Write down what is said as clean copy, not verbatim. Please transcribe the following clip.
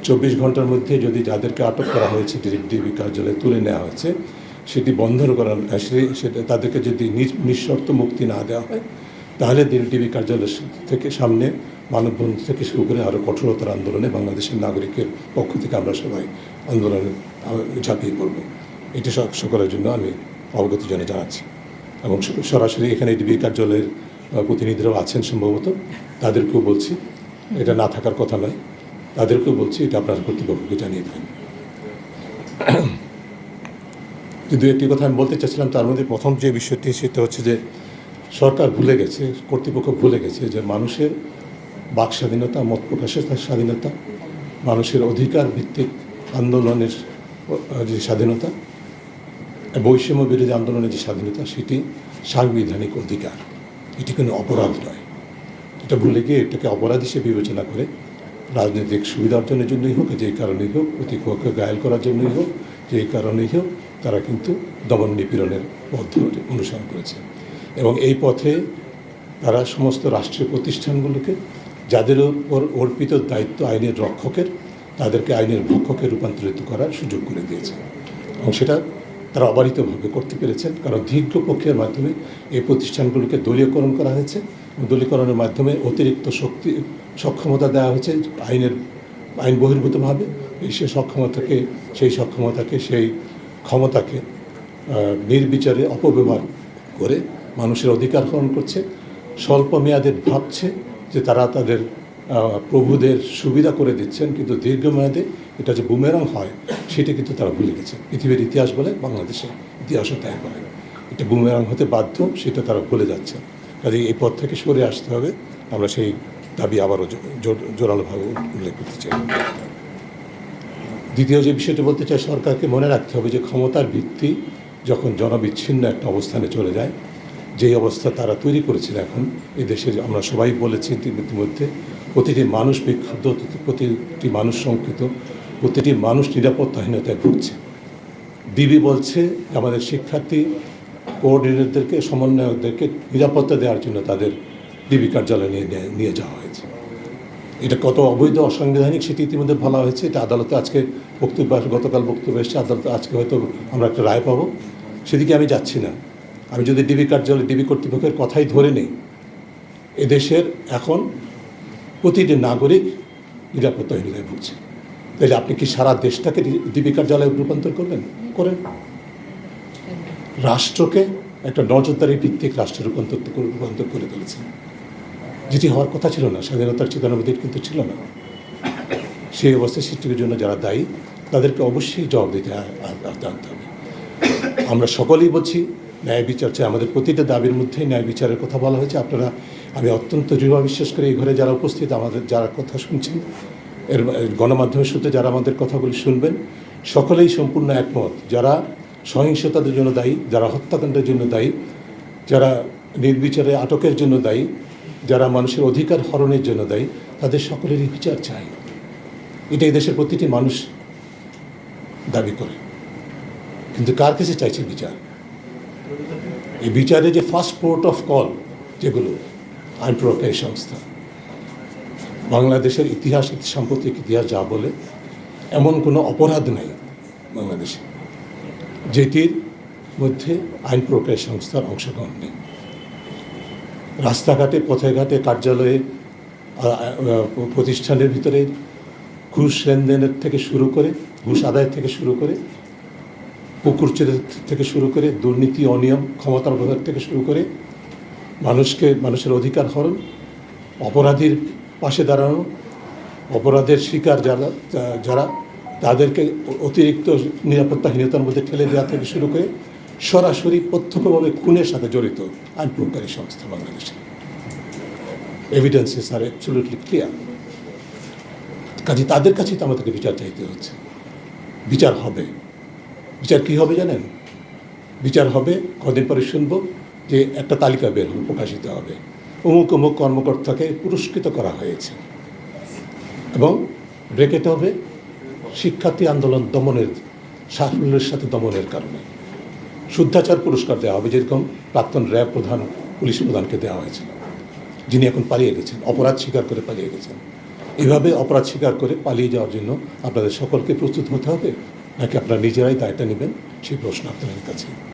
24 ঘন্টার মধ্যে যদি যাদেরকে আটক করা হয়েছে ডিবি কার্যালয়ে তুলে নেওয়া হয়েছে সেটি বন্ধ করা, সেটা তাদেরকে যদি নিঃশর্ত মুক্তি না দেওয়া হয় তাহলে ডিবি কার্যালয় থেকে সামনে মানববন্ধন থেকে শুরু করে আরও কঠোরতার আন্দোলনে বাংলাদেশের নাগরিকের পক্ষ থেকে আমরা সবাই আন্দোলনে ঝাঁপিয়ে পড়ব। এটি সকলের জন্য আমি অবগতি জানাচ্ছি এবং সরাসরি এখানে ডিবি কার্যালয়ের প্রতিনিধিরাও আছেন সম্ভবত, তাদেরকেও বলছি এটা না থাকার কথা নয়, তাদেরকেও বলছি এটা আপনার কর্তৃপক্ষকে জানিয়ে দেবেন। কিন্তু একটি কথা আমি বলতে চাচ্ছিলাম, তার মধ্যে প্রথম যে বিষয়টি সেটা হচ্ছে যে সরকার ভুলে গেছে, কর্তৃপক্ষ ভুলে গেছে যে মানুষের বাক স্বাধীনতা, মত প্রকাশের স্বাধীনতা, মানুষের অধিকার ভিত্তিক আন্দোলনের যে স্বাধীনতা, বৈষম্য বিরোধী আন্দোলনের যে স্বাধীনতা, সেটি সাংবিধানিক অধিকার, এটি কোনো অপরাধ নয়। এটা ভুলে গিয়ে এটাকে অপরাধ হিসেবে বিবেচনা করে রাজনৈতিক সুবিধা অর্জনের জন্যই হোক, যেই কারণেই হোক, প্রতিপক্ষকে ঘায়েল করার জন্যই হোক, যেই কারণেই হোক, তারা কিন্তু দমন নিপীড়নের পথ অনুসরণ করেছে। এবং এই পথে তারা সমস্ত রাষ্ট্রীয় প্রতিষ্ঠানগুলোকে, যাদের উপর অর্পিত দায়িত্ব আইনের রক্ষকের, তাদেরকে আইনের ভক্ষকে রূপান্তরিত করার সুযোগ করে দিয়েছে এবং সেটা তারা অবারিতভাবে করতে পেরেছেন। কারণ দীর্ঘ প্রক্রিয়ার মাধ্যমে এই প্রতিষ্ঠানগুলোকে দলীয়করণ করা হয়েছে। দলীয়করণের মাধ্যমে অতিরিক্ত সক্ষমতা দেওয়া হয়েছে আইন বহির্ভূতভাবে। সেই ক্ষমতাকে নির্বিচারে অপব্যবহার করে মানুষের অধিকার হরণ করছে। স্বল্প মেয়াদে ভাবছে যে তারা তাদের প্রভুদের সুবিধা করে দিচ্ছেন, কিন্তু দীর্ঘমেয়াদে এটা যে বুমেরাং হয় সেটা কিন্তু তারা ভুলে গেছে। পৃথিবীর ইতিহাস বলে, বাংলাদেশের ইতিহাসও তাই বলে, এটা বুমেরাং হতে বাধ্য, সেটা তারা ভুলে যাচ্ছে। কাজে এই পথ থেকে সরে আসতে হবে। আমরা সেই দাবি আবারও জোরালোভাবে উল্লেখ করতে চাই। দ্বিতীয় যে বিষয়টি বলতে চাই, সরকারকে মনে রাখতে হবে যে ক্ষমতার ভিত্তি যখন জনবিচ্ছিন্ন একটা অবস্থানে চলে যায়, যেই অবস্থা তারা তৈরি করেছিল এখন এই দেশে, আমরা সবাই বলেছি ইতিমধ্যে, প্রতিটি মানুষ বিক্ষুব্ধ, প্রতিটি মানুষ শঙ্কিত, প্রতিটি মানুষ নিরাপত্তাহীনতায় ভুগছে। ডিবি বলছে আমাদের শিক্ষার্থী কোঅর্ডিনেটরদেরকে, সমন্বয়কদেরকে নিরাপত্তা দেওয়ার জন্য তাদের ডিবি কার্যালয়ে নিয়ে যাওয়া হয়েছে। এটা কত অবৈধ, অসাংবিধানিক সেটি ইতিমধ্যে বলা হয়েছে। এটা আদালতে আজকে গতকাল বক্তব্য এসেছে, আদালতে আজকে হয়তো আমরা একটা রায় পাবো। সেদিকে আমি যাচ্ছি না। আমি যদি ডিবি কার্যালয়, ডিবি কর্তৃপক্ষের কথাই ধরে নেই, এদেশের এখন প্রতিটি নাগরিক নিরাপত্তাহীনতায় ভুগছে। তাহলে আপনি কি সারা দেশটাকে ডিবি কার্যালয়ে রূপান্তর করেন? রাষ্ট্রকে একটা নজরদারি ভিত্তিক রাষ্ট্রে রূপান্তর করে তুলেছেন, যেটি হওয়ার কথা ছিল না। স্বাধীনতার চেতনাবোধ কিন্তু ছিল না। সেই অবস্থা সৃষ্টির জন্য যারা দায়ী তাদেরকে অবশ্যই জবাব দিতে জানতে হবে। আমরা সকলেই বলছি ন্যায় বিচার চাই, আমাদের প্রতিটা দাবির মধ্যেই ন্যায় বিচারের কথা বলা হয়েছে। আমি অত্যন্ত দৃঢ় বিশ্বাস করি এই ঘরে যারা উপস্থিত, আমাদের যারা কথা শুনছেন, এর গণমাধ্যমের সূত্রে যারা আমাদের কথাগুলি শুনবেন, সকলেই সম্পূর্ণ একমত। যারা সহিংসতার জন্য দায়ী, যারা হত্যাকাণ্ডের জন্য দায়ী, যারা নির্বিচারে আটকের জন্য দায়ী, যারা মানুষের অধিকার হরণের জন্য দায়ী, তাদের সকলেরই বিচার চাই। এটা এই দেশের প্রতিটি মানুষ দাবি করে। কিন্তু কার কাছে চাইছে বিচার? এই বিচারে যে ফার্স্ট পোর্ট অফ কল, যেগুলো আইন প্রয়োগকারী সংস্থা, বাংলাদেশের ইতিহাস, সাম্প্রতিক ইতিহাস যা বলে, এমন কোনো অপরাধ নাই বাংলাদেশে যেটির মধ্যে আইন প্রয়োগকারী সংস্থার অংশগ্রহণ নেই। রাস্তাঘাটে, পথে ঘাটে, কার্যালয়ে, প্রতিষ্ঠানের ভিতরে ঘুষ লেনদেনের থেকে শুরু করে, ঘুষ আদায়ের থেকে শুরু করে, পুকুরচুরি থেকে শুরু করে, দুর্নীতি, অনিয়ম, ক্ষমতার অপব্যবহার থেকে শুরু করে, মানুষের অধিকার হরণ, অপরাধীর পাশে দাঁড়ানো, অপরাধের শিকার যারা তাদেরকে অতিরিক্ত নিরাপত্তাহীনতার মধ্যে ঠেলে দেওয়া থেকে শুরু করে সরাসরি প্রত্যক্ষভাবে খুনের সাথে জড়িত আইন প্রয়োগকারী সংস্থা বাংলাদেশে। এভিডেন্সেস আর অ্যাবসলিউটলি ক্লিয়ার। কাজে তাদের কাছেই তো আমাদেরকে বিচার চাইতে হচ্ছে। বিচার হবে। বিচার কী হবে জানেন? বিচার হবে, কদিন পরে শুনবো যে একটা তালিকা বের হবে, প্রকাশিত হবে, অমুক অমুক কর্মকর্তাকে পুরস্কৃত করা হয়েছে, এবং ব্রেকেট হবে শিক্ষার্থী আন্দোলন দমনের, সাফল্যের সাথে দমনের কারণে শুদ্ধাচার পুরস্কার দেওয়া হবে, যেরকম প্রাক্তন র্যাব প্রধান, পুলিশ প্রধানকে দেওয়া হয়েছিল, যিনি এখন পালিয়ে গেছেন, অপরাধ স্বীকার করে পালিয়ে গেছেন। এভাবে অপরাধ স্বীকার করে পালিয়ে যাওয়ার জন্য আপনাদের সকলকে প্রস্তুত হতে হবে, নাকি আপনারা নিজেরাই দায়টা নেবেন, সেই প্রশ্ন আপনাদের কাছে।